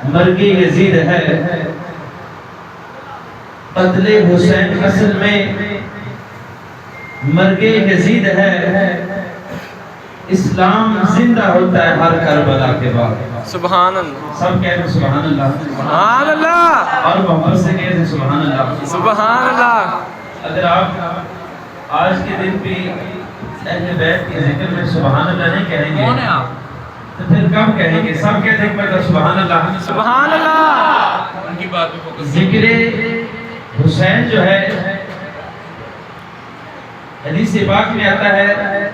مرگ یزید ہے، قتل حسین اصل میں مرگ یزید ہے۔ اسلام زندہ ہوتا ہے ہر کربلا کے بعد۔ سبحان اللہ، سب کہتے ہیں سبحان اللہ، سبحان اللہ، اور محبت سے کہتے ہیں سبحان اللہ۔ سبحان اللہ۔ اگر آپ آج کے دن بھی اہل بیت کے ذکر میں سبحان اللہ نہیں کہیں گے تو پھر کب کہیں گے؟ سب کہتے ہیں کہ سبحان اللہ، سبحان اللہ۔ ان کی بات پہ فوکس۔ ذکر حسین جو ہے حدیث پاک میں آتا ہے،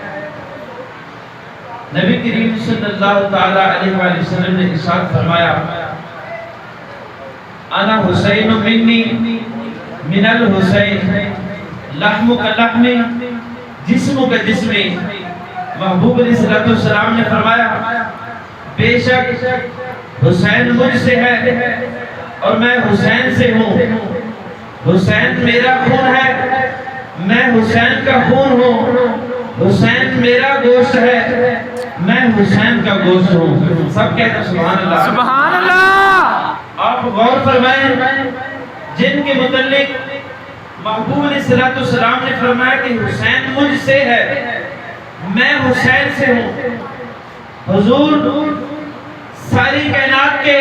نبی کریم صلی اللہ تعالی علیہ وآلہ وسلم نے ارشاد فرمایا، انا حسین منی من الحسین لحم کا لحم جسم کا جسمی۔ محبوب علیہ السلام نے فرمایا بے شک حسین مجھ سے ہے اور میں حسین سے ہوں۔ حسین میرا خون ہے، میں حسین کا خون ہوں۔ حسین میرا گوشت ہے، میں حسین کا گوشت ہوں۔ سب کہتے ہیں سبحان اللہ، سبحان اللہ۔ آپ غور فرمائیں جن کے متعلق محبوب علیہ السلام نے فرمایا کہ حسین مجھ سے ہے، میں حسین سے ہوں۔ حضور ساری کائنات کے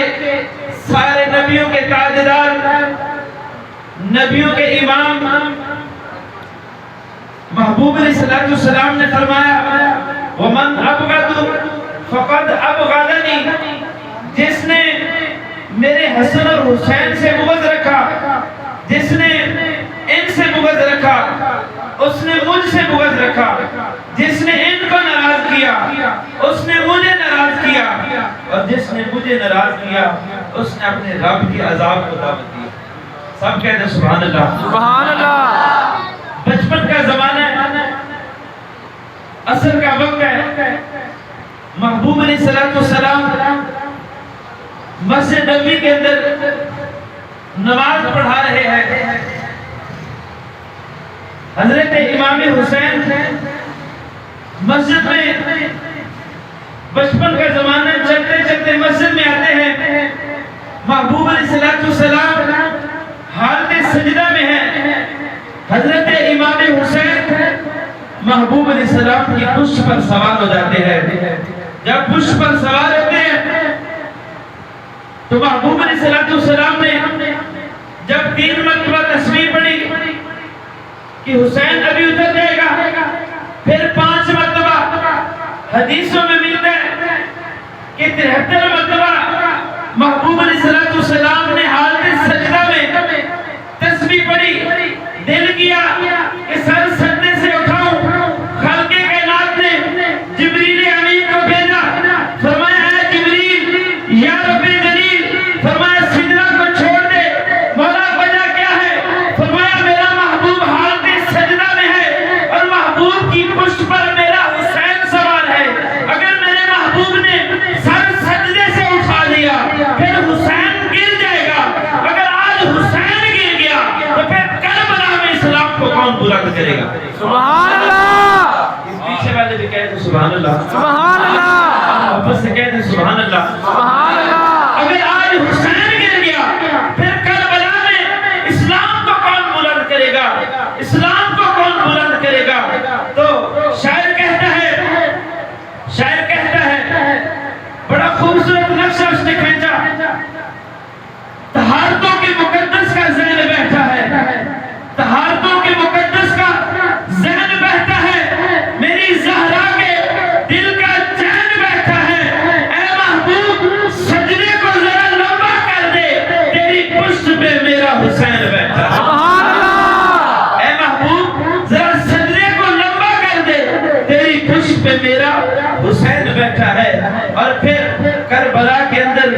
سارے نبیوں کے تاجدار، نبیوں کے امام، محبوب علیہ السلام نے فرمایا وَمَنْ أَبْغَضُ فَقَدْ أَبْغَضَنِي، جس نے میرے حسن اور حسین سے بغض رکھا، جس نے ان سے بغض رکھا اس نے مجھ سے بغض رکھا، جس نے ان کو ناراض کیا اس نے مجھے ناراض کیا، اور جس نے مجھے ناراض کیا اس نے اپنے رب کی عذاب کو دعوت دی۔ سب کہتے ہیں سبحان اللہ، سبحان اللہ۔ بچپن کا زمانہ ہے، عصر کا وقت ہے، محبوب علیہ السلام مسجد نبوی کے اندر نماز پڑھا رہے ہیں۔ حضرت امام حسین مسجد میں بچپن کا زمانہ، چلتے چلتے مسجد میں آتے ہیں۔ محبوب علیہ السلام حالت سجدہ میں ہیں۔ حضرت امام حسین محبوب علیہ السلام کی پشت پر سوار ہو جاتے ہیں۔ جب پشت پر سوار ہوتے ہیں تو محبوب علیہ السلام نے جب 3 مرتبہ تسبیح پڑھی کہ حسین ابھی اتر جائے گا، پھر 5 مرتبہ حدیثوں میں ملتا ہے کہ 73 مرتبہ محبوب علیہ السلام نے حالت سجدہ میں تسبیح پڑھی، دل کیا کہ سر سجدے سے اٹھاؤں۔ خالق کائنات نے جبریل امین کو بھیجا، فرمایا اے جبریل یا رب جلیل، فرمایا سجدہ کو چھوڑ دے۔ مولا وجہ کیا ہے؟ فرمایا میرا محبوب حالت سجدہ میں ہے اور محبوب کی پشت پر میرا حسین سوار ہے۔ اگر میرے محبوب نے سر سجدے سے اٹھا دیا پھر حسین گر جائے گا، اگر آج حسین گر گیا تو پھر کربلا میں اسلام کو کون بلند کرے گا؟ سبحان اللہ، اس پیچھے والے بھی کہتے ہیں سبحان اللہ، سبحان اللہ، واپس سے کہتے ہیں سبحان اللہ۔ سبحان اللہ۔ اگر آج حسین گر گیا پھر کربلا میں اسلام کو کون بلند کرے گا؟ اسلام کو کون بلند کرے گا؟ تو شاعر کہتا ہے بڑا خوبصورت نقشہ اس نے کھینچا، طہارتوں کے مقدس کا ذہن بیٹھا ہے، طہارتوں کے مقدس کا ذہن بیٹھا ہے، میری زہرا کے دل کا چین بیٹھا ہے۔ اے محبوب سجدے کو ذرا لمبا کر دے، تیری پشت پہ میرا حسین بیٹھا ہے۔ سبحان اللہ۔ اے محبوب ذرا سجدے کو لمبا کر دے، تیری پشت پہ میرا حسین بیٹھا ہے۔ اور پھر کربلا کے اندر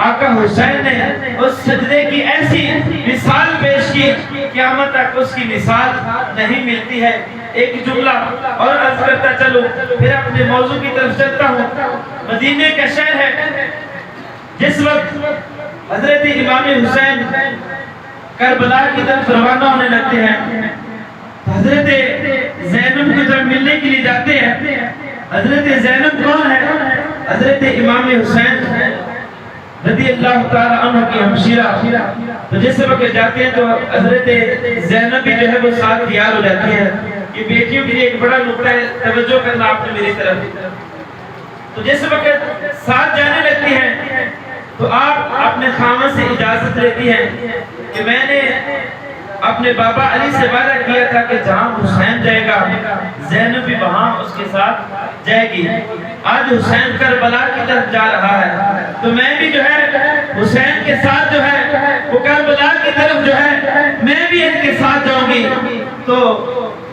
آقا حسین نے اس سجدے کی ایسی مثال پیش کی، قیامت تک اس کی مثال نہیں ملتی ہے۔ ایک جملہ اور عرض کرتا چلو پھر اپنے موضوع کی طرف چلتا ہوں۔ مدینے کا شہر ہے، جس وقت حضرت امام حسین کربلا کی طرف روانہ ہونے لگتے ہیں، حضرت زینب کو جب ملنے کے لیے جاتے ہیں، حضرت زینب کون ہے؟ حضرت امام حسین رضی اللہ تعالی عنہ کی ہمشیرہ، تو جس وقت جاتے ہیں تو حضرت زینب بھی جو ہے وہ ساتھ تیار ہو جاتی ہے. یہ بیٹیوں کے لیے ایک بڑا نقطہ ہے، توجہ کرنا آپ نے میری طرف. تو جس وقت ساتھ جانے لگتی ہیں تو آپ اپنے خاوند سے اجازت لیتی ہیں کہ میں نے اپنے بابا علی سے وعدہ کیا تھا کہ جہاں حسین جائے گا زینب بھی وہاں اس کے ساتھ جائے گی. آج حسین کربلا کی طرف جا رہا ہے تو میں بھی جو ہے حسین کے ساتھ جو ہے وہ کربلا کی طرف جو ہے میں بھی ان کے ساتھ جاؤں گی. تو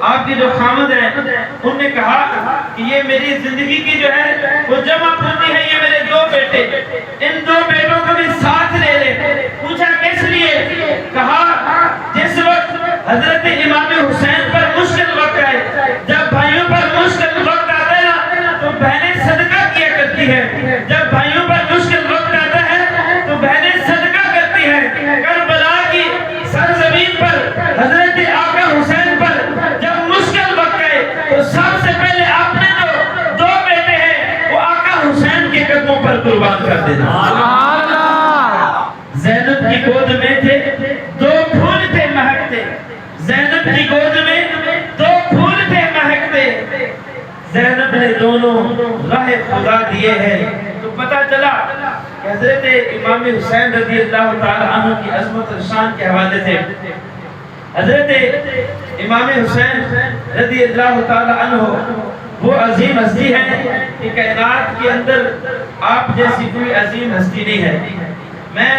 آپ کے جو خامد ہیں انہوں نے کہا کہ یہ میری زندگی کی جو ہے وہ جمع پوری ہے، یہ میرے 2 بیٹے، ان 2 بیٹوں کو بھی ساتھ لے لے. پوچھا کس لیے؟ کہا جس وقت حضرت امام حسین پر مشکل وقت ہے، جب بھائیوں پر مشکل وقت آتا ہے نا تو بہنیں صدقہ کیا کرتی ہے. جب بھائیوں پر مشکل وقت آتا ہے تو بہنیں صدقہ کرتی ہیں. کربلا کی سرزمین پر حضرت آقا حسین پر جب مشکل وقت ہے تو سب سے پہلے آپ نے جو 2 بیٹے ہیں وہ آقا حسین کے قدموں پر قربان کر دینا. سبحان اللہ. زینب کی گود میں تھے 2 پھول تھے مہکتے، زینب کی گود میں 2 پھول تھے مہکتے، زینب نے دونوں راہ خدا دیے ہیں. تو پتہ چلا کہ حضرت امام حسین رضی اللہ تعالی عنہ کی عظمت و شان کے حوالے سے حضرت امام حسین رضی اللہ تعالی عنہ وہ عظیم ہستی ہے کہ کائنات کے اندر آپ جیسی کوئی عظیم ہستی نہیں ہے. میں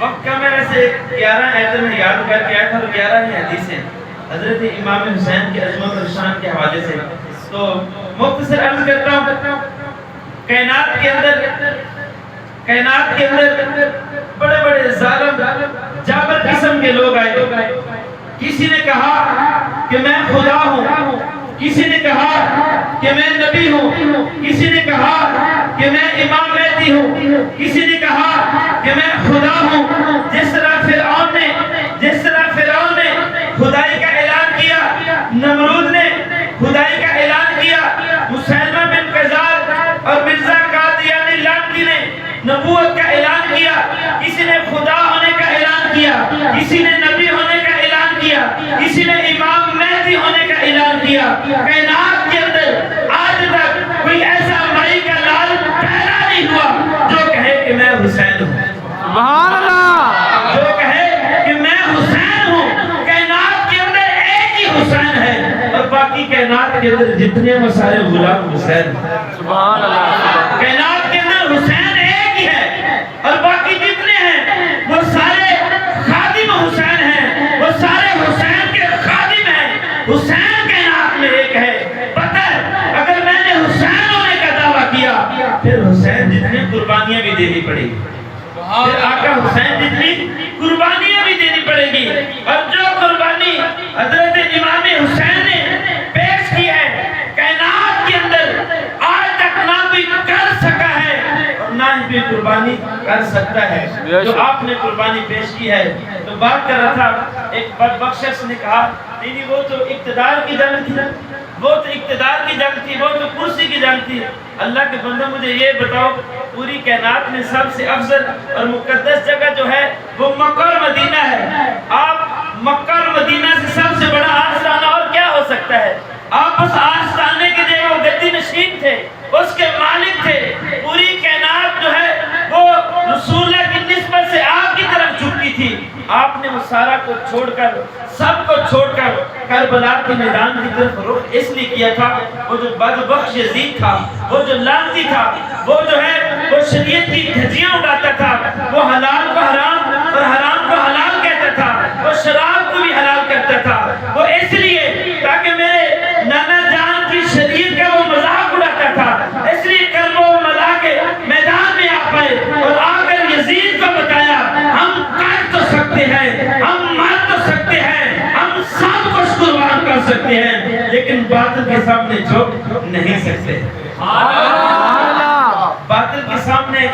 وقت کا میں ویسے 11 آیتیں میں یاد کر کے آیا تھا اور 11 ہی حدیثیں حضرت امام حسین کی عظمت اور شان کے حوالے سے. تو مختصر عرض کرتا ہوں، کائنات کے اندر بڑے بڑے ظالم جابر قسم کے لوگ آئے. کسی نے کہا کہ میں خدا ہوں، کسی نے کہا کہ میں نبی ہوں، کسی نے کہا کہ میں امام مہدی ہوں، کسی نے کہا کہ میں خدا ہوں. جس طرح فرعون نے خدائی کا اعلان کیا، نمرود نے خدائی کا اعلان کیا، مسیلمہ بن قذاب اور مرزا قادیانی لعنتی نے نبوت کا اعلان کیا. کسی نے خدا ہونے کا اعلان کیا، کسی نے نبی ہونے کا اعلان کیا، کسی نے امام مہدی ہونے کا اعلان کیا. کائنات کے اندر آج تک کوئی ایسا مائی کا لال پیدا نہیں ہوا جو کہے کہ میں حسین ہوں. سبحان اللہ. جو کہے کہ میں حسین ہوں. کائنات کے اندر ایک ہی حسین ہے اور باقی کائنات کے اندر جتنے وہ سارے غلام حسین. سبحان اللہ. کائنات کے اندر حسین ایک ہی ہے اور باقی جتنے ہیں وہ سارے خادم حسین ہیں، وہ سارے حسین کے خادم ہیں. حسین کائنات میں ایک ہے. پتہ ہے اگر میں نے حسین ہونے کا دعویٰ کیا پھر حسین جتنی قربانیاں بھی دینی پڑے گی، پھر آقا حسین جتنی قربانیاں بھی دینی پڑے گی. اور جو قربانی حضرت امام حسین نے پیش کی ہے کائنات کے اندر آج تک نہ کوئی کر سکا ہے اور نہ ہی کوئی قربانی کر سکتا ہے جو آپ نے قربانی پیش کی ہے. تو بات کر رہا تھا، ایک بدبخت شخص نے کہا نہیں وہ تو اقتدار کی جنگ تھی، وہ تو اقتدار کی جنگ تھی، وہ تو کرسی کی جنگ تھی. اللہ کے بندہ مجھے یہ بتاؤ پوری کائنات میں سب سے افضل اور مقدس جگہ جو ہے وہ مکہ اور مدینہ ہے. آپ مکہ اور مدینہ سے سب سے بڑا آستانہ اور کیا ہو سکتا ہے؟ آپ اس آستانے کے جو وہ گدی نشین تھے، اس کے مالک تھے. پوری کائنات جو ہے وہ رسول اللہ کی نسبت سے آپ کی طرف جھکتی تھی. آپ نے وہ سارا کو چھوڑ کر، سب کو چھوڑ کر کربلا کے میدان کی طرف رخ اس لیے کیا تھا. وہ جو بدبخت یزید تھا، وہ جو لعنتی تھا، وہ جو ہے وہ شریعت کی دھجیاں اڑاتا تھا، وہ حلال کو حرام اور حرام کو حلال کہتا تھا، وہ شراب کو بھی حلال کرتا تھا. وہ اس لیے تاکہ میرے نانا جان کی شریعت کا وہ مذاق اڑاتا تھا، اس لیے کرب و ملا کے میدان میں آ پائے اور آ کر یزید کو بتایا ہم کر تو سکتے ہیں، ہم مار تو سکتے ہیں، ہم سب کچھ قربان کر سکتے ہیں لیکن باطل کے سامنے جھک نہیں سکتے. باطل کے سامنے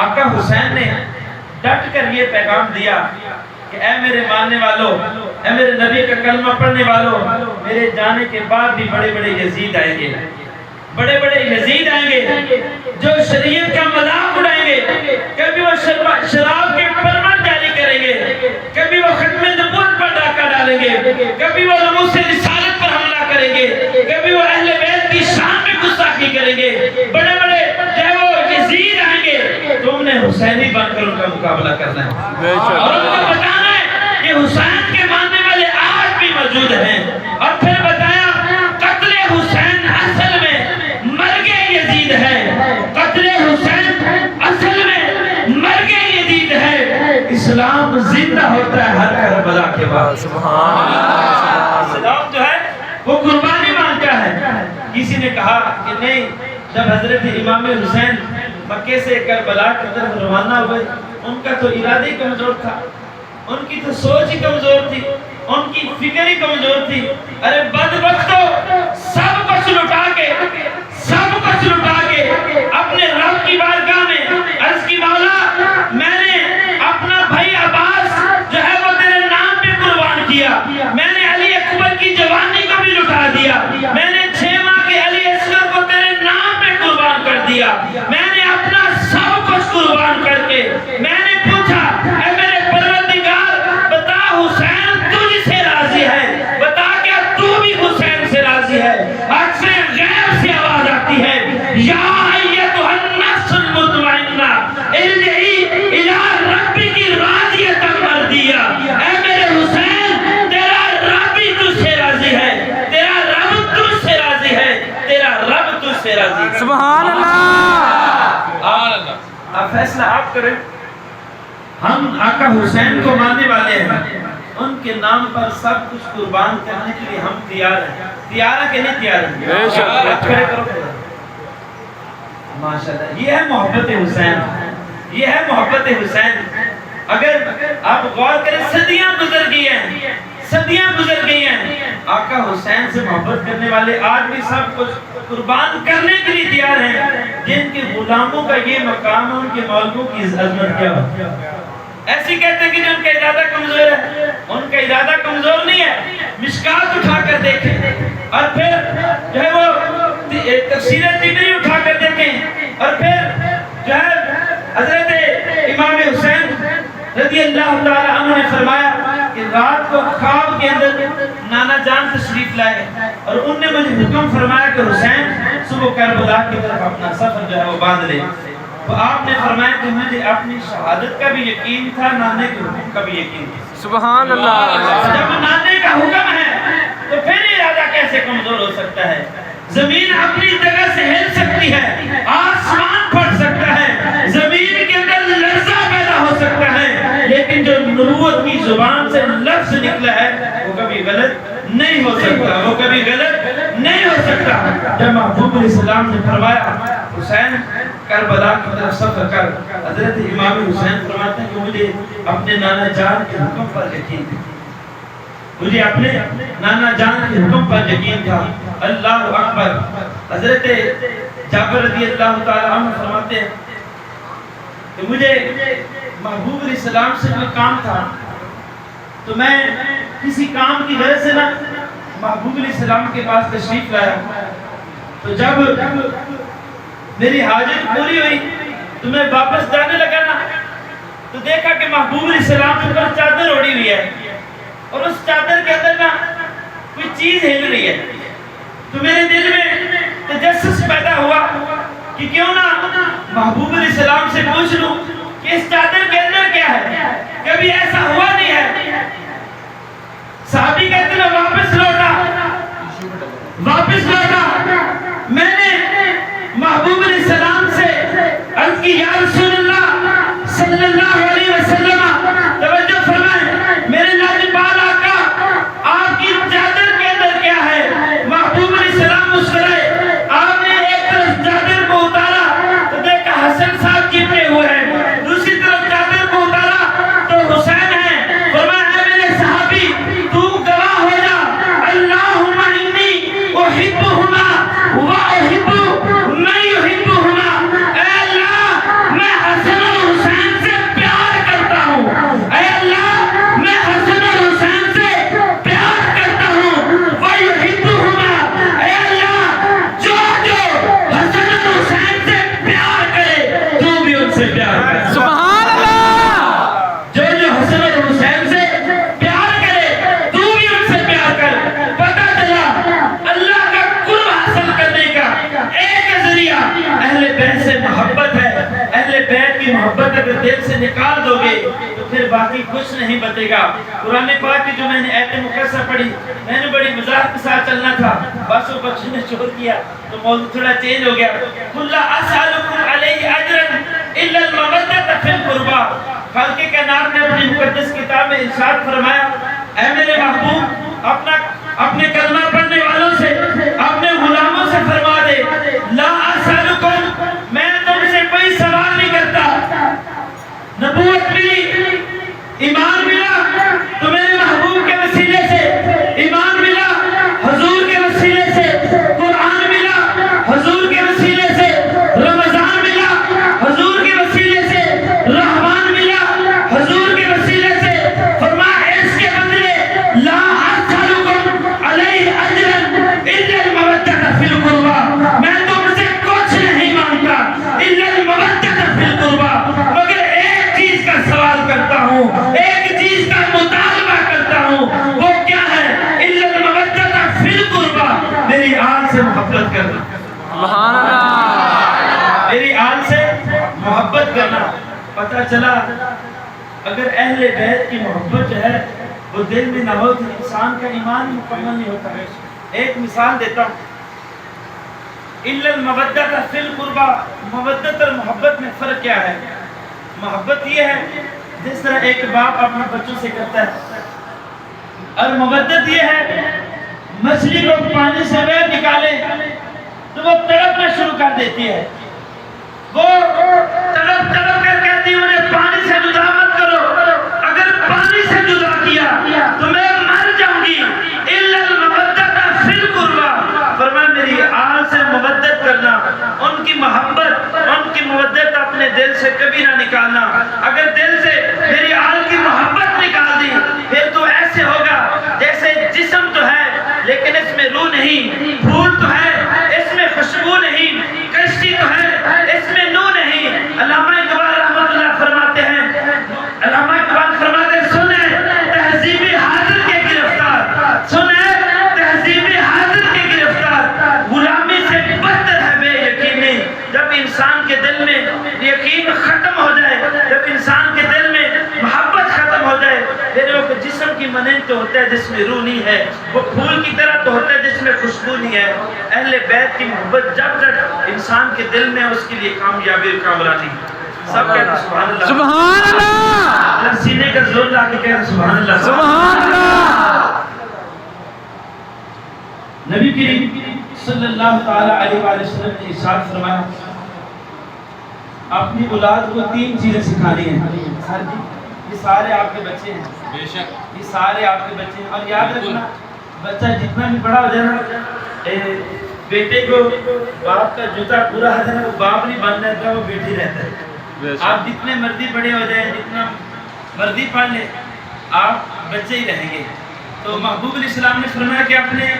آقا حسین نے ڈٹ کر یہ پیغام دیا کہ اے میرے ماننے والوں، اے میرے نبی کا کلمہ پڑھنے والوں، میرے جانے کے بعد بھی بڑے بڑے یزید آئیں گے، بڑے بڑے یزید آئیں گے جو شریعت کا مذاق اڑائیں گے، کر ان کا مقابلہ کرنا ہے بے شک اور ان کو بتانا ہے کہ حسین کے ماننے والے آج بھی موجود ہیں. اور پھر بتایا قتل حسین اصل میں مرگ یزید ہے. قتل حسین اصل میں مرگ یزید ہے. اسلام زندہ ہوتا ہے ہر کربلا کے بعد. سبحان اللہ اسلام جو ہے وہ قربانی مانگتا ہے. کسی نے کہا کہ نہیں، جب حضرت امام حسین مکے سے کربلا کی طرف روانہ ہوئے ان کا تو ارادہ ہی کمزور تھا، ان کی تو سوچ ہی کمزور تھی، ان کی فکر ہی کمزور تھی. ارے بدبختو، سب کچھ لٹا کے اپنے رب کی بارگاہ میں عرض کی مولا میں نے اپنا بھائی عباس جو ہے وہ تیرے نام پہ قربان کیا، میں نے علی اکبر کی جوانی کو بھی لٹا دیا، میں نے 6 ماہ کے علی اصغر کو تیرے نام پہ قربان کر دیا، میں نے اپنا سب کچھ قربان کر کے میں نے پوچھا اے میرے پروردگار بتا حسین تجھ سے راضی ہے، بتا کیا تو بھی حسین سے راضی ہے؟ اکثر غیب سے آواز آتی ہے یا ایتھا النفس المطمئنہ ارجعی الی ربک راضیۃ مرضیہ. اے میرے حسین تیرا رب بھی تجھ سے راضی ہے، تیرا رب تجھ سے راضی ہے، تیرا رب تجھ سے راضی ہے. سبحان اللہ اب فیصلہ آپ کریں. ہم آقا حسین کو ماننے والے ہیں، ان کے نام پر سب کچھ قربان کرنے کے لیے ہم تیار ہیں. تیار ہیں کہ نہیں تیار ہیں؟ بے شک. کھڑے کرو. ماشاءاللہ یہ ہے محبت حسین، یہ ہے محبت حسین. اگر آپ غور کریں صدیاں گزر گئی ہیں، آقا حسین سے محبت کرنے والے آج بھی سب کچھ قربان کرنے کے لیے تیار ہیں. جن کے غلاموں کا یہ مقام ہے ان کے مالکوں کی عظمت کیا ہو. ایسی کہتے ہیں کہ جو ان کا ارادہ کمزور ہے، ان کا ارادہ کمزور نہیں ہے. مشکات اٹھا کر دیکھیں اور پھر جو ہے وہ تفسیر طبری اٹھا کر دیکھیں اور پھر جو ہے حضرت امام حسین رضی اللہ تعالی عنہ نے فرمایا کہ رات کو خواب کے اندر نانا جان تشریف لائے اور ان نے مجھے حکم فرمایا کہ حسین صبح کربلا کی طرف اپنا سفر جو ہے وہ باندھ لے. تو آپ نے فرمایا کہ مجھے اپنی شہادت کا بھی یقین تھا، نانے کے حکم کا بھی یقین تھا. سبحان اللہ. جب نانے کا حکم ہے تو پھر ارادہ کیسے کمزور ہو سکتا ہے؟ زمین اپنی جگہ سے ہل سکتی ہے، آسمان پھٹ سکتا ہے، زمین کے اندر لرزہ پیدا ہو سکتا ہے، لیکن جو نبوت کی زبان سے لفظ نکلا ہے وہ کبھی غلط نہیں ہو سکتا، وہ کبھی غلط نہیں ہو سکتا. جب محبوب علیہ السلام نے فرمایا حسین کربلا کی طرف سفر کر، حضرت امام حسین فرماتے ہیں کہ مجھے اپنے نانا جان کے حکم پر یقین تھا، مجھے اپنے نانا جان کے حکم پر یقین تھا. اللہ اکبر. حضرت جابر رضی اللہ تعالی عنہ فرماتے ہیں کہ مجھے محبوب علیہ السلام سے کوئی کام تھا تو میں کسی کام کی وجہ سے نہ محبوب علیہ السلام کے پاس تشریف لایا. تو جب میری حاجت پوری ہوئی تو میں واپس جانے لگا نا تو دیکھا کہ محبوب علیہ السلام کے اوپر چادر اوڑھی ہوئی ہے اور اس چادر کے اندر نا کوئی چیز ہل رہی ہے. تو میرے دل میں تجسس پیدا ہوا کہ کیوں نہ محبوب علیہ السلام سے پوچھ لوں کہ اس چادر کے اندر کیا ہے. کبھی ایسا ہوا نہیں ہے. صحابی کہتے ہیں واپس لوٹا. میں نے محبوب علیہ السلام سے عرض کی یا رسول اللہ صلی اللہ علیہ وسلم توجہ فرمائیں میرے لاجواب آقا آپ کی چادر کے اندر کیا ہے. محبوب علیہ السلام مسکرائے. آپ نے ایک طرف چادر کو اتارا تو دیکھا حسن صاحب چپٹے ہوئے ہیں، دوسری طرف چادر کو اتارا تو حسین ہے. فرمایا اے میرے صحابی تو گواہ ہو بیت کی محبت اگر دل سے نکال دو گے تو پھر باقی کچھ نہیں بتے گا۔ قرآن پاک کی جو میں نے آیت مقدسہ پڑھی، میں نے بڑی مزاح کے ساتھ چلنا تھا، بس وہ بچوں نے چھوڑ کیا تو موضوع تھوڑا چینج ہو گیا۔ قُلْ لَا أَسْأَلُكُمْ عَلَيْهِ أَجْرًا إِلَّا الْمَوَدَّةَ فِي الْقُرْبَىٰ۔ خالق کائنات نے اپنی مقدس کتاب میں ارشاد فرمایا، اے میرے محبوب اپنے کلمہ پڑھنے والوں سے، اپنے غلاموں سے فرما دے، لا اسالکم، میں تم سے کوئی سوال نہیں کرتا۔ نبوت ملی، ایمان ملا تو میرے محبوب کے وسیلے سے، ایمان ملا حضور کے وسیلے سے، قرآن ملا حضور کے وسیلے سے، رمضان ملا حضور کے وسیلے سے، رحمان ملا حضور کے وسیلے سے۔ فرمایا اس کے بدلے لا اسالکم علیہ اجرا الا المودۃ فی القربى، میں تم سے کچھ نہیں مانگتا الا المودۃ فی القربى، مگر ایک چیز کا سوال کرتا ہوں، ایک چیز کا مطالبہ کرتا ہوں، وہ کیا ہے؟ الا المودۃ فی القربى، میری آل سے محبت کرنا، سبحان اللہ، میری آل سے محبت کرنا۔ پتہ چلا اگر اہل بیت کی محبت جو ہے وہ دل میں نہ ہو تو انسان کا ایمان مکمل نہیں ہوتا ہے۔ ایک مثال دیتا ہوں، الا المودۃ فی القربى، مودت اور محبت میں فرق کیا ہے؟ محبت یہ ہے جس طرح ایک باپ اپنے بچوں سے کرتا ہے، اور مودت یہ ہے مچھلی کو پانی سے باہر نکالے تو وہ تڑپنا شروع کر دیتی ہے، وہ تڑپ تڑپ کر کہتی ہے انہیں پانی سے جدا مت کرو، اگر پانی سے جدا کیا تو میں مر جاؤں گی۔ الا المودۃ فی القربى، فرمایا میری آل سے مودت کرنا، ان کی محبت، ان کی مودت اپنے دل سے کبھی نہ نکالنا۔ اگر دل سے میری آل کی محبت نکال دی پھر تو ایسے ہوگا جیسے جسم تو ہے لیکن اس میں روح نہیں، پھول تو ہے اس میں خوشبو نہیں، کشتی تو ہے اس میں نور نہیں۔ علامہ اقبال رحمۃ اللہ فرماتے ہیں، علامہ اقبال فرماتے ہیں، سنیں تہذیب حاضر کے گرفتار، سنیں تہذیب حاضر کے گرفتار، غلامی سے بدتر ہے بے یقینی۔ جب انسان کے دل میں یقین ختم ہو جائے، جب انسان کے دل میں محبت ختم ہو جائے، پھر وہ جسم کی مانند تو ہوتا ہے جس میں روح نہیں ہے، وہ پھول کی طرح تو ہوتا ہے جس میں خوشبو نہیں ہے۔ اہل بیت کی محبت جب تک انسان کے دل میں ہے اس کے لیے کامیابی اور کامرانی۔ سب کہتے ہیں سبحان اللہ، سبحان اللہ، اللہ سینے کا زور لا کے کہتے ہیں سبحان اللہ، سبحان اللہ۔ نبی کریم صلی اللہ تعالی علیہ وآلہ وسلم نے ارشاد فرمایا اپنی اولاد کو 3 چیزیں سکھانی ہیں۔ سر جی یہ سارے آپ کے بچے ہیں، بے شک یہ سارے آپ کے بچے ہیں، اور یاد رکھنا بچہ جتنا بھی بڑا ہو جائے نا، بیٹے کو باپ کا جوتا پورا ہے نا، وہ باپ نہیں بن رہتا، وہ بیٹی رہتا ہے۔ آپ جتنے مرضی بڑے ہو جائیں، جتنا مرضی پڑھ لیں، آپ بچے ہی رہیں گے۔ تو محبوب علیہ السلام نے فرمایا کہ اپنے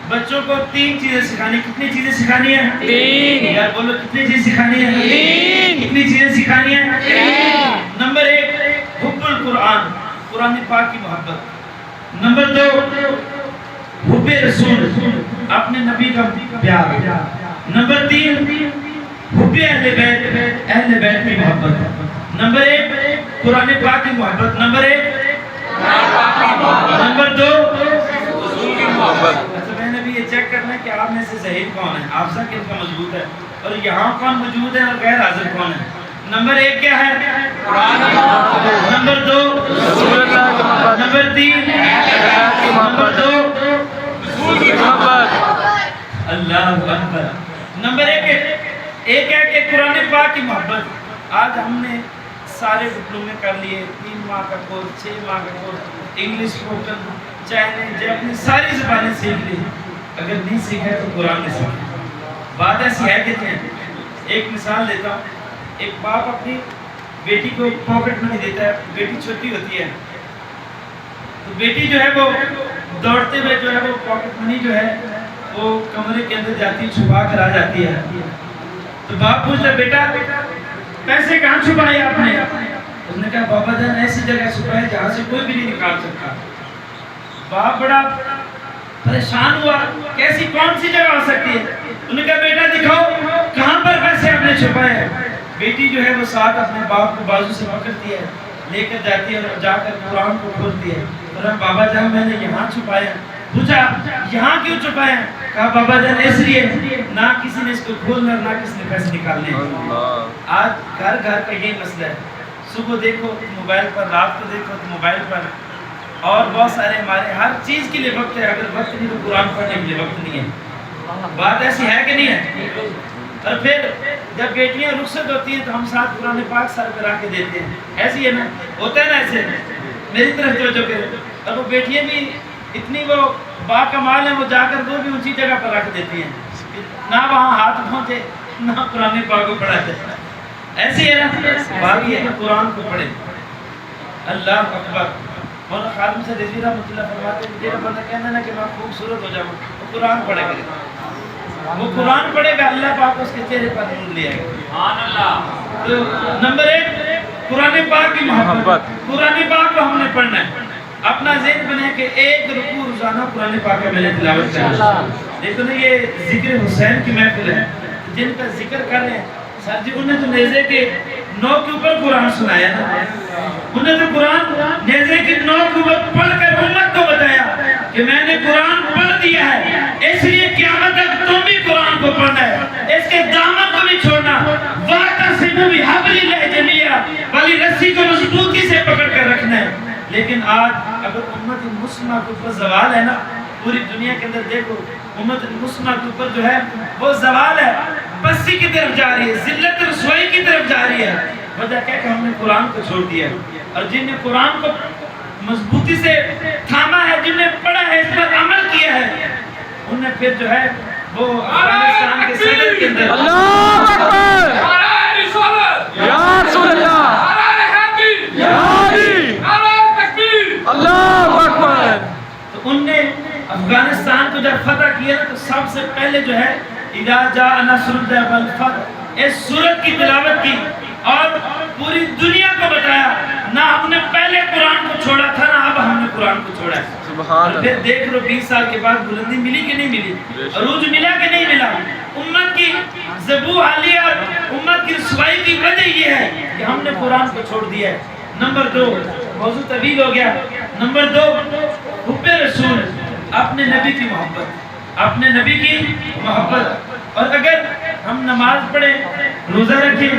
بچوں کو 3 چیزیں سکھانی۔ کتنی چیزیں سکھانی ہیں؟ 3۔ یار بولو کتنی چیزیں سکھانی ہیں؟ 3۔ کتنی چیزیں سکھانی ہیں؟ 3۔ نمبر 1 حب القرآن، قرآن پاک کی محبت۔ نمبر 2 حب رسول، اپنے نبی کا پیار۔ نمبر 3 حب اہل بیت، اہل بیت کی محبت۔ نمبر 1 قرآن پاک کی محبت، نمبر 1 نمبر 2 رسول کی محبت۔ اچھا میں نے بھی یہ چیک کرنا ہے کہ آپ میں سے ذہین کون ہے، آپ سا کن کا مضبوط ہے، اور یہاں کون موجود ہے اور غیر حاضر کون ہے۔ نمبر 1 کیا ہے؟ نمبر 2 رسول اللہ کی محبت۔ نمبر 3 کی نمبر محبت۔ 2 رسول کی محبت۔ اللہ اکبر۔ نمبر 1 ہے کہ قرآن پاک کی محبت۔ آج ہم نے سارے ڈپلومے کر لیے، 3 ماہ کا کورس، 6 ماہ کا course, English spoken, Chinese, Japanese, ساری زبانیں سیکھ لی، اگر نہیں سیکھا تو قرآن نہیں سیکھا۔ بات ایسی ہے کہ ایک مثال دیتا ہوں، ایک باپ اپنی بیٹی کو پاکٹ منی دیتا ہے، بیٹی چھوٹی ہوتی ہے تو بیٹی جو ہے وہ دوڑتے ہوئے جو ہے وہ پاکٹ منی جو ہے وہ کمرے کے اندر جاتی ہے، چھپا کر آ جاتی ہے۔ تو باپ پوچھتا ہے بیٹا پیسے کہاں چھپائے آپ نے؟ اس نے کہا بابا جان ایسی جگہ چھپائے جہاں سے کوئی بھی نہیں نکال سکتا۔ باپ بڑا پریشان ہوا، کیسی کون سی جگہ ہو سکتی ہے؟ انہوں نے کہا بیٹا دکھاؤ کہاں پر پیسے آپ نے چھپائے ہیں؟ بیٹی جو ہے وہ ساتھ اپنے باپ کو بازو سے پکڑتی ہے، لے کر جاتی ہے اور جا کر قرآن کو کھولتی ہے۔ اور بابا جان میں نے یہاں چھپایا۔ پوچھا یہاں کیوں چھپایا؟ کہا بابا جان اس لیے نہ کسی نے اس کو کھولنا نہ کسی نے پیسے نکالنے۔ آج گھر گھر کا یہی مسئلہ ہے، صبح دیکھو موبائل پر، رات کو دیکھو تو موبائل پر، اور بہت سارے ہمارے ہر چیز کے لیے وقت ہے، اگر وقت نہیں تو قرآن پڑھنے کے لیے وقت نہیں ہے۔ بات ایسی ہے کہ نہیں ہے؟ اور پھر جب بیٹیاں رخصت ہوتی ہیں تو ہم ساتھ قرآن پاک سر پہ رکھ کے دیتے ہیں، ایسی ہے نا، ہوتا ہے نا ایسے، میری طرف توجہ کرے۔ اور وہ بیٹیاں بھی اتنی وہ با کمال ہیں، وہ جا کر وہ بھی اونچی جگہ پر رکھ دیتی ہیں، نہ وہاں ہاتھ پہنچے نہ قرآن پاک کو پڑھا جائے، ایسی ہے نا۔ بات یہ ہے کہ قرآن کو پڑھیں۔ اللہ اکبر۔ اور خادم سے رضی رحمۃ اللہ فرماتے ہیں میرا بندہ کہنا نا کہ میں خوبصورت ہو جاؤں، وہ قرآن پڑھے گا، وہ قرآن پڑھے گا، اللہ پاک اس کے چہرے پر نور لے آئے گا۔ سبحان اللہ۔ تو نمبر 1 قرآن پاک کی محبت، قرآن پاک کو ہم نے پڑھنا ہے۔ اپنا ذہن بنے کہ ایک رکوع روزانہ قرآن پاک کا میں نے تلاوت کرنا۔ دیکھو نا یہ ذکر حسین کی محفل ہے، جن کا ذکر کر رہے ہیں سر جی، انہیں تو نیزے کے 9 کے اوپر قرآن سنایا نا، انہیں تو قرآن نیزے کے 9 کے اوپر پڑھ کر امت کو بتایا کہ میں نے قرآن پڑھ دیا ہے، اس لیے قیامت تک تم بھی قرآن کو پڑھنا ہے، اس کے دامن کو بھی چھوڑنا۔ وَاعْتَصِمُوا بِحَبْلِ اللَّهِ جَمِيعًا، والی رسی کو مضبوطی سے پکڑ کر رکھنا ہے۔ لیکن آج اگر امت مسلمہ کے اوپر زوال ہے نا، پوری دنیا کے اندر دیکھو امت مسلمہ کے اوپر جو ہے وہ زوال ہے، پستی کی طرف جا رہی ہے، ذلت رسوائی کی طرف جا رہی ہے۔ وجہ کیا کہ ہم نے قرآن کو چھوڑ دیا ہے، اور جن نے قرآن کو مضبوطی سے تھاما ہے، جن نے پڑھا ہے، اس پر عمل کیا ہے، انہیں پھر جو ہے وہ افغانستان کے صدر کے اندر اللہ اکبر، یا رسول اللہ، یا علی، اللہ اکبر۔ تو ان نے افغانستان کو جب فتح کیا تو سب سے پہلے جو ہے اذا جاء نصر اللہ والفتح اس سورت کی تلاوت کی، اور پوری دنیا کو بتایا نہ ہم نے پہلے قرآن کو چھوڑا تھا نہ اب ہم نے قرآن کو چھوڑا ہے۔ سبحان پھر دیکھ لو 20 سال کے بعد بلندی ملی کہ نہیں ملی، عروج ملا کہ نہیں ملا۔ امت کی ذبوح علی اور امت کی رسوائی کی وجہ یہ ہے کہ ہم نے قرآن کو چھوڑ دیا ہے۔ نمبر 2 موضوع طویل ہو گیا۔ نمبر 2 حب رسول، اپنے نبی کی محبت، اپنے نبی کی محبت۔ اور اگر ہم نماز پڑھیں، روزہ رکھیں،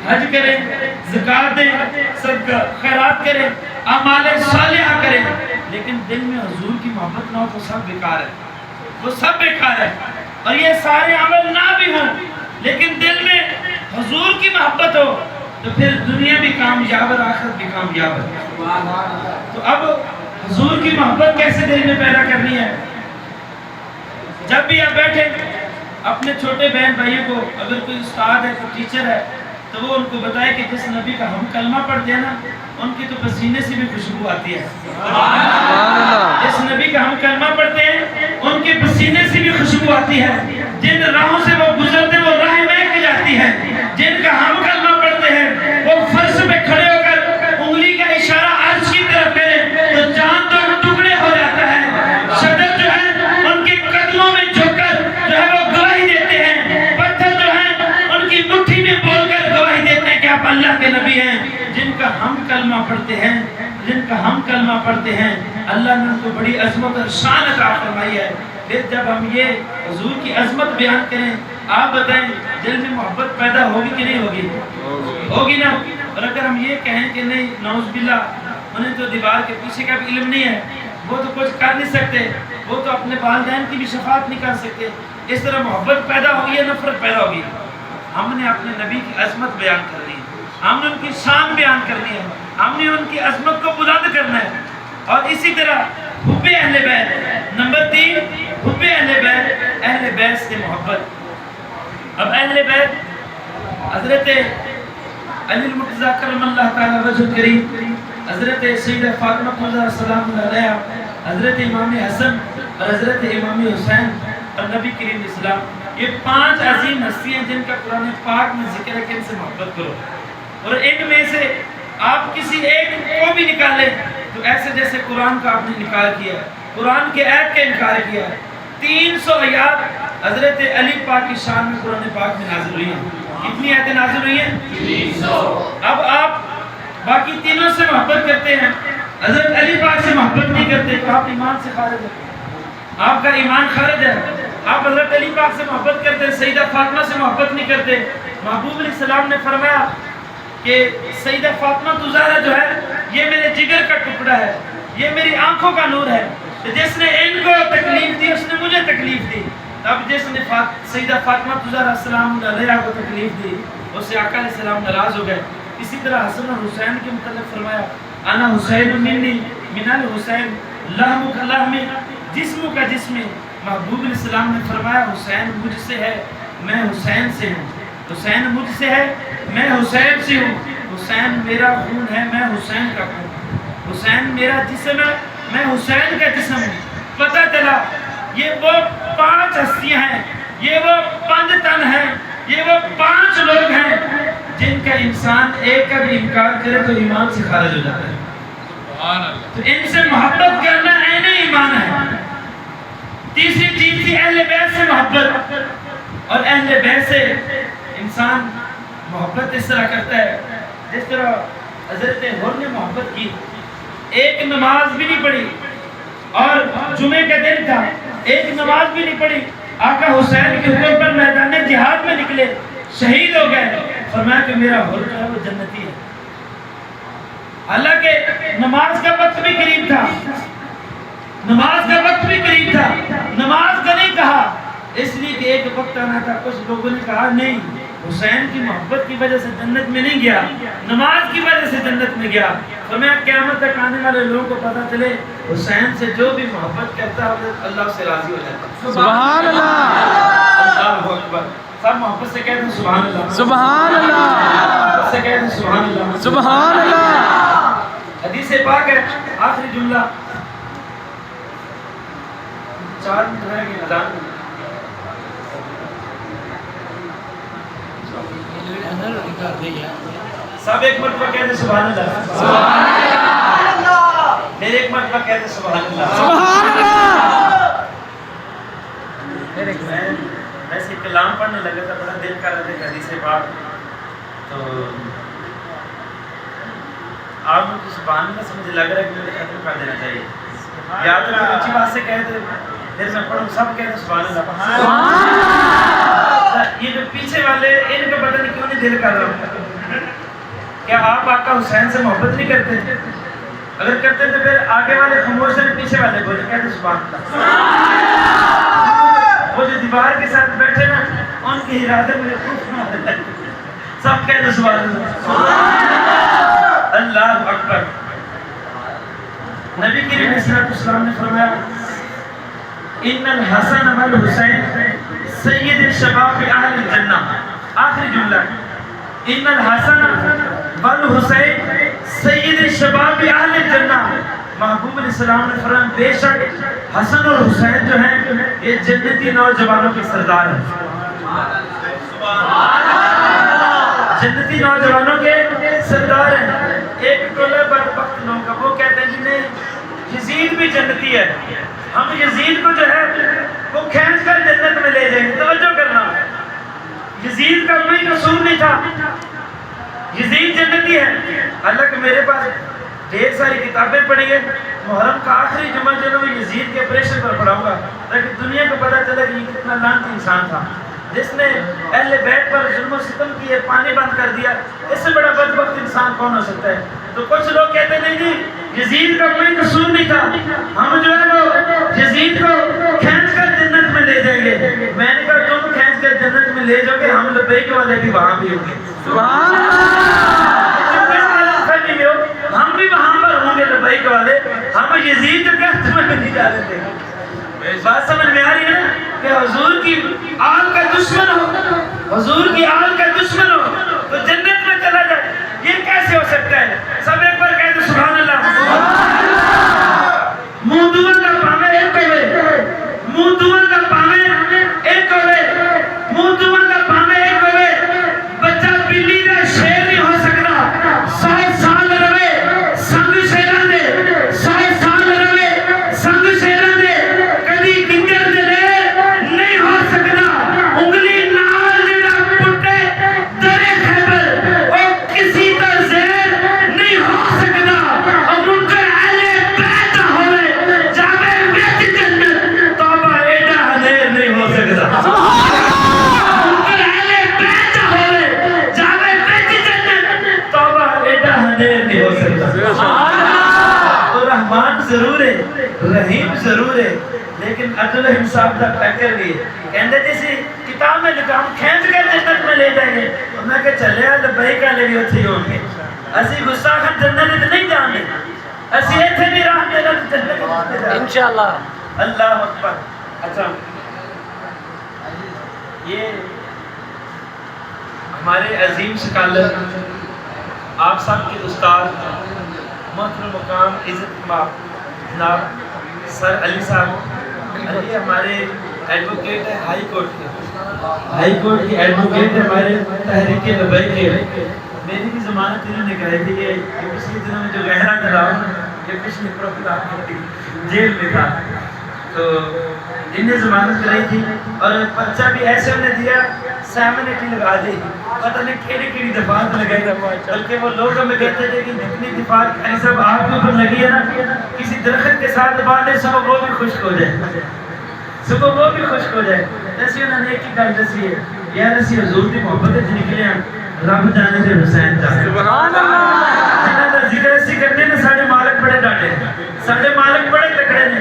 حج کریں، زکوٰۃ دیں، صدقہ خیرات کریں، اعمال صالحہ کریں، لیکن دل میں حضور کی محبت نہ ہو تو سب بیکار ہے، وہ سب بیکار ہے۔ اور یہ سارے عمل نہ بھی ہوں لیکن دل میں حضور کی محبت ہو تو پھر دنیا بھی کامیاب اور آخرت بھی کامیاب ہے۔ تو اب حضور کی محبت کیسے دل میں پیدا کرنی ہے؟ جب بھی آپ بیٹھے اپنے چھوٹے بہن بھائیوں کو، اگر کوئی استاد ہے کوئی ٹیچر ہے تو وہ ان کو بتائے کہ جس نبی کا ہم کلمہ پڑھتے ہیں نا ان کی تو پسینے سے بھی خوشبو آتی ہے۔ جس نبی کا ہم کلمہ پڑھتے ہیں ان کے پسینے سے بھی خوشبو آتی ہے، جن راہوں سے وہ گزرتے ہیں وہ راہ مہک جاتی ہے۔ جن کا ہم کلمہ پڑھتے ہیں وہ فرش پہ کھڑے ہو کر انگلی کا اشارہ عرش کی طرف کریں تو جان تو ٹکڑے ہو جاتا ہے۔ شدت جو ہے ان کے قدموں میں جھک کر جو ہے وہ گواہی دیتے ہیں، پتھر جو ہے ان کی مٹھی میں بول کر گواہی دیتے ہیں کہ آپ اللہ کے نبی ہیں۔ جن کا ہم کلمہ پڑھتے ہیں، جن کا ہم کلمہ پڑھتے ہیں، اللہ نے ان کو بڑی عظمت اور شان عطا فرمائی ہے۔ پھر جب ہم یہ حضور کی عظمت بیان کریں، آپ بتائیں دل میں محبت پیدا ہوگی کہ نہیں ہوگی؟ ہوگی نا۔ اور اگر ہم یہ کہیں کہ نہیں نعوذ باللہ انہیں تو دیوار کے پیچھے کا بھی علم نہیں ہے، وہ تو کچھ کر نہیں سکتے، وہ تو اپنے والدین کی بھی شفاعت نہیں کر سکتے، اس طرح محبت پیدا ہوگی یا نفرت پیدا ہوگی؟ ہم نے اپنے نبی کی عظمت بیان کرنی ہے، ہم نے ان کی شان بیان کرنی ہے، ہم نے ان کی عظمت کو بلند کرنا ہے۔ اور اسی طرح حب اہل بیت۔ نمبر 3 حب اہل بیت، اہل بیت سے محبت۔ اب اہل بیت حضرت علی المرتضیٰ کرم اللہ تعالی وجہ کریم، حضرت سیدہ فاطمہ سلام اللہ علیہا، حضرت امام حسن اور حضرت امام حسین اور نبی کریم اسلام، یہ 5 عظیم ہستیاں جن کا قرآن پاک میں ذکر ہے کہ ان سے محبت کرو۔ اور ان میں سے آپ کسی ایک کو بھی نکالیں تو ایسے جیسے قرآن کا آپ نے انکار کیا ہے، قرآن کے آیت کا انکار کیا ہے۔ 300 آیات حضرت علی پاک کی شان میں قرآن پاک میں نازل ہوئی ہیں، کتنی آیتیں نازل ہوئی ہیں؟ 300۔ اب آپ باقی تینوں سے محبت کرتے ہیں، حضرت علی پاک سے محبت نہیں کرتے تو آپ ایمان سے خارج ہیں، آپ کا ایمان خارج ہے۔ آپ حضرت علی پاک سے محبت کرتے ہیں، سیدہ فاطمہ سے محبت نہیں کرتے۔ محبوب علیہ السلام نے فرمایا کہ سیدہ فاطمہ زہرا جو ہے یہ میرے جگر کا ٹکڑا ہے، یہ میری آنکھوں کا نور ہے، جس نے ان کو تکلیف دی اس نے مجھے تکلیف دی۔ اب جس نے سیدہ فاطمہ زہرا السلام علیہ کو تکلیف دی اس سے آقا علیہ السلام ناراض ہو گئے۔ اسی طرح حسن اور حسین کے متعلق فرمایا انا حسین منی من الحسین لحم کا لحم جسم کا جسم۔ محبوب علیہ السلام نے فرمایا حسین مجھ سے ہے میں حسین سے ہوں، حسین مجھ سے ہے میں حسین سے ہوں، حسین میرا خون ہے میں حسین کا خون، حسین میرا جسم ہے میں حسین کا جسم ہوں۔ پتہ چلا یہ وہ 5 ہستیاں ہیں، یہ وہ 5 تن ہیں، یہ وہ 5 لوگ ہیں جن کا انسان ایک کا بھی انکار کرے تو ایمان سے خارج ہو جاتا ہے۔ تو ان سے محبت کرنا عین ایمان ہے۔ تیسری چیز تھی اہل بیت سے محبت، اور اہل بیت سے انسان محبت اس طرح کرتا ہے جس طرح حضرت حر نے محبت کی، ایک نماز بھی نہیں پڑھی اور جمعے کا دن تھا، ایک نماز بھی نہیں پڑھی، آقا حسین کے حکم پر میدان جہاد میں نکلے، شہید ہو گئے، فرمایا کہ میرا حر جو ہے وہ جنتی ہے۔ حالانکہ نماز کا وقت بھی قریب تھا، نماز کا وقت بھی قریب تھا، نماز کا نہیں کہا اس لیے کہ ایک وقت آنا تھا۔ کچھ لوگوں نے کہا نہیں حسین کی محبت کی وجہ سے جنت میں نہیں گیا، نماز کی وجہ سے جنت میں گیا۔ فرمایا قیامت تک آنے والے لوگوں کو پتہ چلے حسین سے جو بھی محبت کرتا ہے اللہ سے راضی ہو جاتا ہے۔ سبحان اللہ، اللہ اکبر، سب محبت سے کہتے ہیں سبحان اللہ، سبحان اللہ، محبت سے کہتے ہیں سبحان اللہ، سبحان اللہ۔ حدیث پاک ہے آخری جملہ 4 منٹ رہ گئے اذان میں۔ سب ایک مرتبہ کہتے ہیں سبحان اللہ، سبحان اللہ، میرے ایک مرتبہ کہتے ہیں سبحان اللہ، سبحان اللہ۔ میں ایسے کلام پڑھنے لگا تھا، بڑا دل کر رہا تھا حدیث پاک، تو آپ مجھے سبحان اللہ سے مجھے لگ رہا ہے کہ مجھے ختم کر دینا چاہیے، یا تو کوئی اونچی بات سے کہتے پھر میں پڑھوں سب کہتے ہیں سبحان اللہ۔ یہ جو پیچھے والے ان کا پتہ نہیں کیوں نہیں دل کر رہا، کیا آپ آقا حسین سے محبت نہیں کرتے؟ اگر کرتے تو پھر آگے والے خاموش ہیں، پیچھے والے بولے کہتے سبحان اللہ۔ وہ جو دیوار کے ساتھ بیٹھے نا ان کے ارادے مجھے سب کہتے سبحان اللہ، اللہ اکبر۔ نبی کریم علیہ السلام نے فرمایا ان الحسن والحسین سید الشباب اہل الجنہ، آخری جملہ ان الحسن والحسین سید الشباب اہل الجنہ۔ محبوب علیہ السلام نے فرمایا بے شک حسن اور حسین جو ہیں یہ جنتی نوجوانوں کے سردار ہیں، جنتی نوجوانوں کے سردار ہیں۔ ایک ٹولہ بدبخت لوگ کا وہ کہتے ہیں جنہیں یزید بھی جنتی ہے، ہم یزید کو جو ہے وہ کھینچ کر جنت میں لے جائیں گے۔ توجہ کرنا، یزید کا کوئی قصور نہیں تھا، یزید جنتی ہے۔ حالانکہ میرے پاس ڈھیر ساری کتابیں پڑھی ہیں، محرم کا آخری جمعہ جو ہے وہ یزید کے آپریشن پر پڑھاؤں گا تاکہ دنیا کو پتہ چلے کہ یہ کتنا لعنتی انسان تھا جس نے اہل بیت پر ظلم و ستم کیے، پانی بند کر دیا۔ اس سے بڑا بدبخت انسان کون ہو سکتا ہے؟ تو کچھ لوگ کہتے ہیں نہیں یزید کا کوئی قصور نہیں تھا، ہم جو ہے وہ یزید کو کھینچ کر جنت میں لے جائیں گے۔ میں نے کہا تم کھینچ کر جنت میں لے جاؤ گے، ہم لبیک والے بھی وہاں بھی ہوں گے، سبحان اللہ، ہم بھی وہاں پر ہوں گے لبیک والے، ہم یزید کے قصد میں نہیں جا رہے تھے۔ بات سمجھ میں آ رہی ہے نا کہ حضور کی آل کا دشمن ہو، حضور کی آل کا دشمن ہو تو جنت میں چلا جائے، یہ کیسے ہو سکتا ہے؟ سب ایک بار کہہ دو سبحان اللہ۔ منہ دعا کا پاوے ایک ہوئے، منہ دعا کا پاوے ایک ہوئے، منہ دعا کا پاوے ایک ہوئے۔ بچہ بلی کا شیر نہیں ہو سکتا، 100 سال روے سنگ شیران دے، 100 سال روے سنگ شیران دے، کدی کنجر دے نہیں ہو سکتا۔ ضرور ہے, رحیم ضرور ہے, لیکن عدل و انصاف کا ٹکر بھی ہے. کہندے جیسی کتاب میں لکھا ہم کھینچ کے جنت میں لے جائیں گے. میں کہ چلے لبئی کا لے بھی اتھی ہوں گے. اسی غصہ خان جنت نہیں جانے, اسی ایتھے بھی راہ میں جنت انشاءاللہ. اللہ اکبر. اچھا یہ ہمارے عظیم سکالر آپ سب کے استاد محترم مقام عزت جناب سر علی صاحب, یہ ہمارے ایڈوکیٹ ہے ہائی کورٹ کے ایڈوکیٹ ہے ہمارے تحریک لبیک کے. میری بھی ضمانت انہوں نے کہی تھی کہ پچھلے دنوں میں جو گہرا کراؤ یہ پچھلے پروفیسر جیل میں تھا تو انہیں ضمانت کرائی تھی, اور پرچہ بھی ایسے انہیں دیا سیمنیٹی لگا دی, پتہ نہیں کیڑی دفعات لگائی. بلکہ وہ لوگ ہمیں کہتے تھے کہ جتنی دفعات علی صاحب آپ کے اوپر لگی ہے نا, کسی درخت کے ساتھ باندھے صبح وہ بھی خشک ہو جائے, صبح وہ بھی خشک ہو جائے. ایسی انہوں نے ایک ہی گل دسی ہے, یار اسی حضور کی محبت سے نکلے ہیں, رب جانے سے حسین جانے. سبحان اللہ. جنہاں دا ذکر اسی کرتے ہیں ساڑھے مالک بڑے ڈاٹے, ساڑھے مالک بڑے تکڑے نے.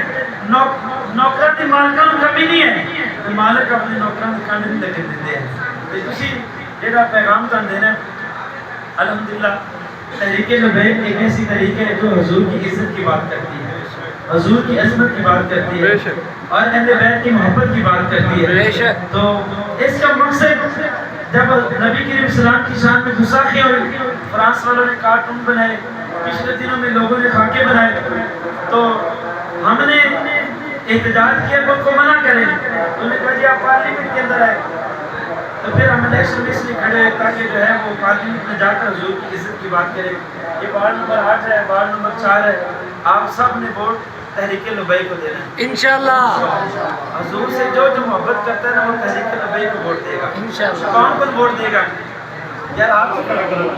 نوکران دی مالکان کمی نہیں ہے, مالک اپنے نوکران دی کمی نہیں لگے دیتے ہیں. اسی جیڑا پیغام کر دینا الحمدللہ تحریک لبیک ایک ایسی تحریک ہے جو حضور کی عزت کی بات کرتی ہے, حضور کی عظمت کی بات کرتی ہے, اور اہل بیت کی محبت کی بات کرتی ہے. تو اس کا مقصد جب نبی کریم السلام کی شان میں گستاخی ہوئی, فرانس والوں نے کارٹون بنائے, پچھلے دنوں میں لوگوں نے خاکے بنائے, تو ہم نے احتجاج کیا کہ ان کو منع کریں. انہوں نے کہا جی آپ پارلیمنٹ کے اندر آئے, تو پھر ہم الیکشن میں اس لیے کھڑے ہوئے تاکہ جو ہے وہ پارلیمنٹ میں جا کر حضور کی عزت کی بات کرے. یہ وارڈ نمبر 8 ہے, وارڈ نمبر 4 ہے, آپ سب نے ووٹ تحریک لبیک کو دینا ہے انشاءاللہ. حضور سے جو محبت کرتا ہے نا وہ تحریک لبیک کو ووٹ دے گا انشاءاللہ. کون کون ووٹ دے گا؟ یار آپ سے کھڑا کرو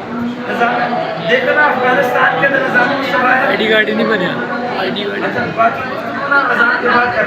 دیکھو نا افغانستان کے اندر نظام مصطفیٰ ہے, آئی ڈی کارڈ ہی نہیں بنیا. آئی ڈی کارڈ اچھا باقی اذان کے بعد کر